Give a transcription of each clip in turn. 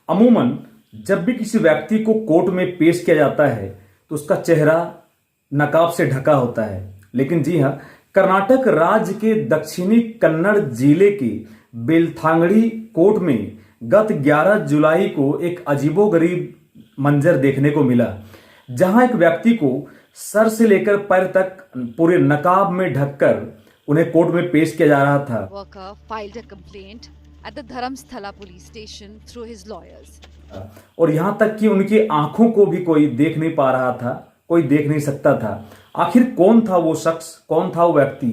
अमूमन जब भी किसी व्यक्ति को कोर्ट में पेश किया जाता है तो उसका चेहरा नकाब से ढका होता है। लेकिन जी हाँ, कर्नाटक राज्य के दक्षिणी कन्नड़ जिले के बेलथांगड़ी कोर्ट में गत 11 जुलाई को एक अजीबोगरीब मंजर देखने को मिला, जहां एक व्यक्ति को सर से लेकर पैर तक पूरे नकाब में ढककर उन्हें कोर्ट में पेश किया जा रहा था। Worker filed a complaint at the Dharamsthala police station through his lawyers. और यहां तक कि उनकी आंखों को भी कोई देख नहीं पा रहा था, कोई देख नहीं सकता था। आखिर कौन था वो शख्स, कौन था वो व्यक्ति,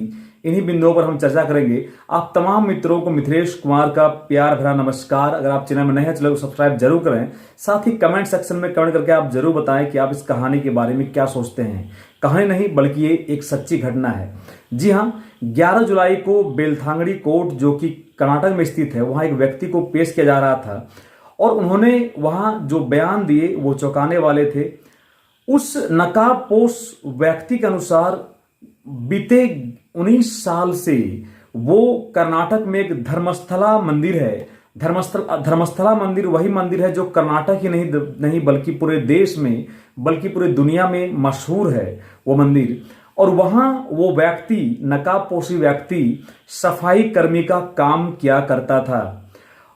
इन्हीं बिंदुओं पर हम चर्चा करेंगे। आप तमाम मित्रों को मिथिलेश कुमार का प्यार भरा नमस्कार। अगर आप चैनल में नए हैं चैनल को सब्सक्राइब जरूर करें। साथ ही कमेंट सेक्शन में कमेंट करके आप जरूर बताएं कि आप इस कहानी के बारे में क्या सोचते हैं। कहानी नहीं बल्कि ये एक सच्ची घटना है। जी हाँ, 11 जुलाई को बेलथांगड़ी कोर्ट जो कि कर्नाटक में स्थित है, वहां एक व्यक्ति को पेश किया जा रहा था और उन्होंने वहां जो बयान दिए वो चौंकाने वाले थे। उस नकाबपोश व्यक्ति के अनुसार बीते 19 साल से वो कर्नाटक में एक धर्मस्थला मंदिर है। धर्मस्थला मंदिर वही मंदिर है जो कर्नाटक ही नहीं बल्कि पूरे देश में, बल्कि पूरे दुनिया में मशहूर है वो मंदिर। और वहां वो व्यक्ति, नकाबपोशी व्यक्ति, सफाई कर्मी का काम किया करता था।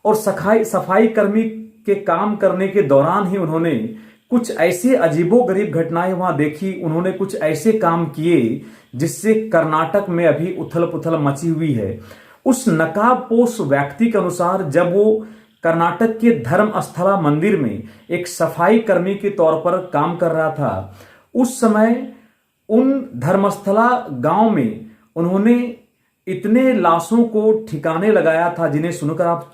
और सफाई कर्मी के काम करने के दौरान ही उन्होंने कुछ ऐसे अजीबोगरीब घटनाएं वहां देखी। उन्होंने कुछ ऐसे काम किए जिससे कर्नाटक में अभी उथल पुथल मची हुई है। उस नकाबपोश व्यक्ति के अनुसार जब वो कर्नाटक के धर्मस्थला मंदिर में एक सफाई कर्मी के तौर पर काम कर रहा था, उस समय उन धर्मस्थला गांव में उन्होंने इतने लाशों को ठिकाने लगाया था जिन्हें सुनकर आप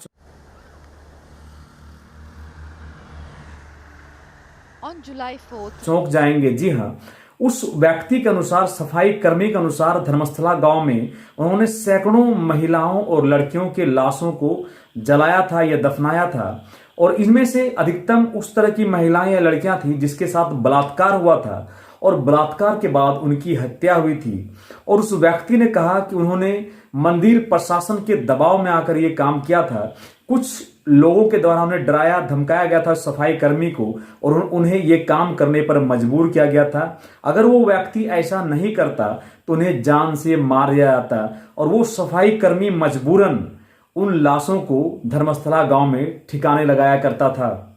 On July 4th, चौंक जाएंगे। जी हाँ, उस व्यक्ति के अनुसार, सफाई कर्मी के अनुसार, धर्मस्थला गांव में उन्होंने सैकड़ों महिलाओं और लड़कियों के लाशों को जलाया था या दफनाया था। और इनमें से अधिकतम उस तरह की महिलाएं या लड़कियां थी जिसके साथ बलात्कार हुआ था और बलात्कार के बाद उनकी हत्या हुई थी। और उस व्यक्ति ने कहा कि उन्होंने मंदिर प्रशासन के दबाव में आकर यह काम किया था। कुछ लोगों के द्वारा उन्हें डराया धमकाया गया था सफाई कर्मी को, और उन्हें यह काम करने पर मजबूर किया गया था। अगर वो व्यक्ति ऐसा नहीं करता तो उन्हें जान से मार दिया जाता। और वो सफाई कर्मी मजबूरन उन लाशों को धर्मस्थला गांव में ठिकाने लगाया करता था।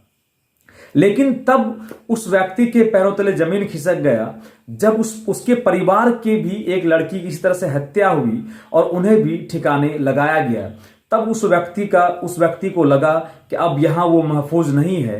लेकिन तब उस व्यक्ति के पैरों तले जमीन खिसक गया जब उसके परिवार के भी एक लड़की की इस तरह से हत्या हुई और उन्हें भी ठिकाने लगाया गया। तब उस व्यक्ति को लगा कि अब यहां वो महफूज नहीं है।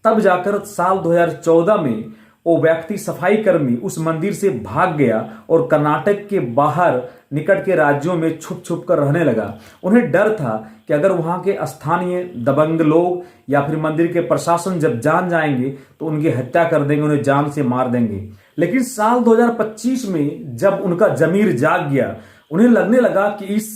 तब जाकर साल 2014 में वो व्यक्ति, सफाई कर्मी, उस मंदिर से भाग गया और कर्नाटक के बाहर निकट के राज्यों में छुप छुप कर रहने लगा। उन्हें डर था कि अगर वहां के स्थानीय दबंग लोग या फिर मंदिर के प्रशासन जब जान जाएंगे तो उनकी हत्या कर देंगे, उन्हें जान से मार देंगे। लेकिन साल 2025 में जब उनका जमीर जाग गया, उन्हें लगने लगा कि इस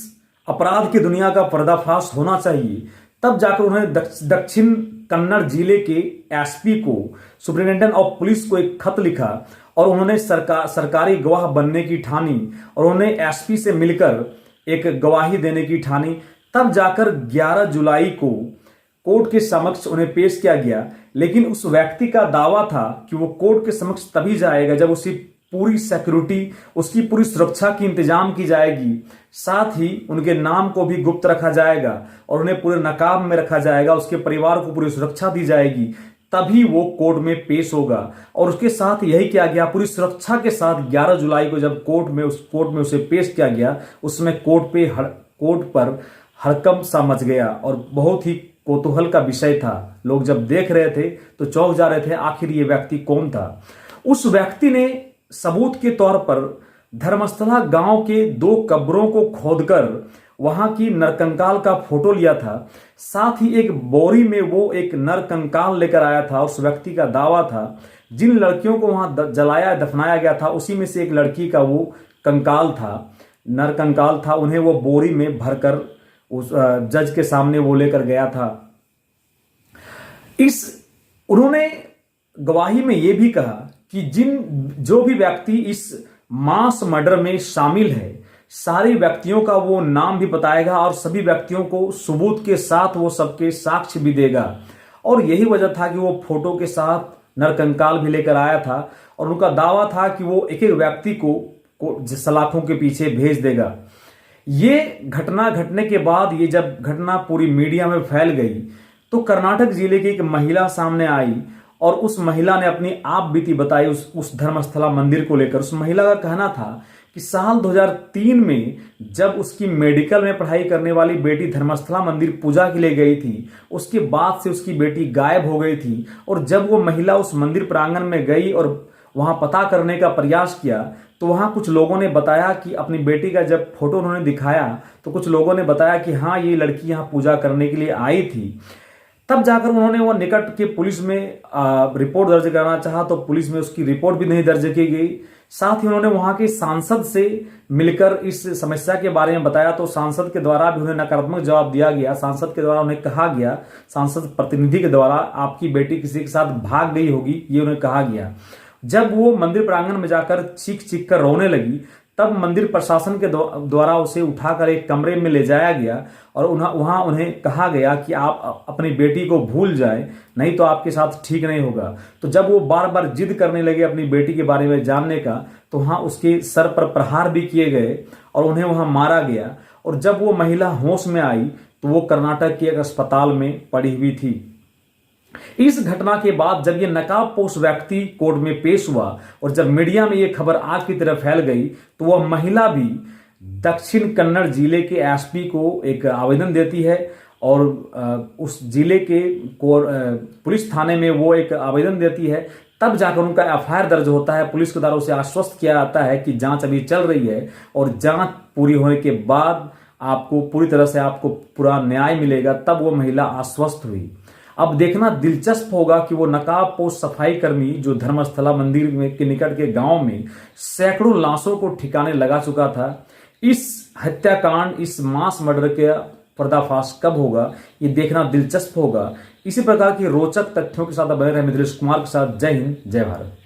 अपराध की दुनिया का पर्दाफाश होना चाहिए। तब जाकर उन्होंने दक्षिण कन्नड़ जिले के एसपी को, सुपरिटेंडेंट ऑफ पुलिस को एक खत लिखा और उन्होंने सरकारी गवाह बनने की ठानी और उन्होंने एसपी से मिलकर एक गवाही देने की ठानी। तब जाकर 11 जुलाई को कोर्ट के समक्ष उन्हें पेश किया गया। लेकिन उस व्यक्ति का दावा था कि वो कोर्ट के समक्ष तभी जाएगा जब उसकी पूरी सिक्योरिटी, उसकी पूरी सुरक्षा की इंतजाम की जाएगी। साथ ही उनके नाम को भी गुप्त रखा जाएगा और उन्हें पूरे नकाब में रखा जाएगा। उसके परिवार को पूरी सुरक्षा दी जाएगी, तभी वो कोर्ट में पेश होगा। और उसके साथ यही किया गया, पूरी सुरक्षा के साथ 11 जुलाई को जब कोर्ट में उसे पेश किया गया, उसमें कोर्ट पर हड़कंप सा मच गया और बहुत ही कौतूहल का विषय था। लोग जब देख रहे थे तो चौंक जा रहे थे, आखिर ये व्यक्ति कौन था। उस व्यक्ति ने सबूत के तौर पर धर्मस्थला गांव के 2 कब्रों को खोदकर वहां की नरकंकाल का फोटो लिया था। साथ ही एक बोरी में वो एक नरकंकाल लेकर आया था। उस व्यक्ति का दावा था जिन लड़कियों को वहां जलाया दफनाया गया था उसी में से एक लड़की का वो कंकाल था, नरकंकाल था। उन्हें वो बोरी में भरकर उस जज के सामने वो लेकर गया था। उन्होंने गवाही में यह भी कहा कि जो भी व्यक्ति इस मास मर्डर में शामिल है, सारे व्यक्तियों का वो नाम भी बताएगा और सभी व्यक्तियों को सबूत के साथ वो सबके साक्ष्य भी देगा। और यही वजह था कि वो फोटो के साथ नरकंकाल भी लेकर आया था और उनका दावा था कि वो एक एक व्यक्ति को सलाखों के पीछे भेज देगा। ये घटना घटने के बाद, ये जब घटना पूरी मीडिया में फैल गई तो कर्नाटक जिले की एक महिला सामने आई और उस महिला ने अपनी आप बीती बताई उस धर्मस्थला मंदिर को लेकर। उस महिला का कहना था कि साल 2003 में जब उसकी मेडिकल में पढ़ाई करने वाली बेटी धर्मस्थला मंदिर पूजा के लिए गई थी, उसके बाद से उसकी बेटी गायब हो गई थी। और जब वो महिला उस मंदिर प्रांगण में गई और वहां पता करने का प्रयास किया तो वहां कुछ लोगों ने बताया कि अपनी बेटी का जब फोटो उन्होंने दिखाया तो कुछ लोगों ने बताया कि हाँ, ये लड़की यहाँ पूजा करने के लिए आई थी। तब जाकर उन्होंने वो निकट के पुलिस में रिपोर्ट दर्ज कराना चाहा तो पुलिस में उसकी रिपोर्ट भी नहीं दर्ज की गई। साथ ही उन्होंने वहां के सांसद से मिलकर इस समस्या के बारे में बताया तो सांसद के द्वारा भी उन्हें नकारात्मक जवाब दिया गया। सांसद के द्वारा उन्हें कहा गया, सांसद प्रतिनिधि के द्वारा, आपकी बेटी किसी के साथ भाग गई होगी, ये उन्हें कहा गया। जब वो मंदिर प्रांगण में जाकर चीख चीख कर रोने लगी तब मंदिर प्रशासन के द्वारा उसे उठाकर एक कमरे में ले जाया गया और वहां उन्हें कहा गया कि आप अपनी बेटी को भूल जाएं, नहीं तो आपके साथ ठीक नहीं होगा। तो जब वो बार बार जिद करने लगे अपनी बेटी के बारे में जानने का तो वहां उसके सर पर प्रहार भी किए गए और उन्हें वहां मारा गया। और जब वो महिला होश में आई तो वो कर्नाटक के एक अस्पताल में पड़ी हुई थी। इस घटना के बाद जब ये नकाबपोश व्यक्ति कोर्ट में पेश हुआ और जब मीडिया में ये खबर आग की तरह फैल गई तो वह महिला भी दक्षिण कन्नड़ जिले के एसपी को एक आवेदन देती है और उस जिले के पुलिस थाने में वो एक आवेदन देती है। तब जाकर उनका एफआईआर दर्ज होता है। पुलिस के द्वारा उसे आश्वस्त किया जाता है कि जांच अभी चल रही है और जांच पूरी होने के बाद आपको पूरी तरह से आपको पूरा न्याय मिलेगा। तब वो महिला आश्वस्त हुई। अब देखना दिलचस्प होगा कि वो नकाबपोश सफाई कर्मी जो धर्मस्थला मंदिर में के निकट के गांव में सैकड़ों लाशों को ठिकाने लगा चुका था, इस हत्याकांड, इस मास मर्डर के पर्दाफाश कब होगा, ये देखना दिलचस्प होगा। इसी प्रकार की रोचक तथ्यों के साथ बने रहे मिथिलेश कुमार के साथ। जय हिंद, जय भारत।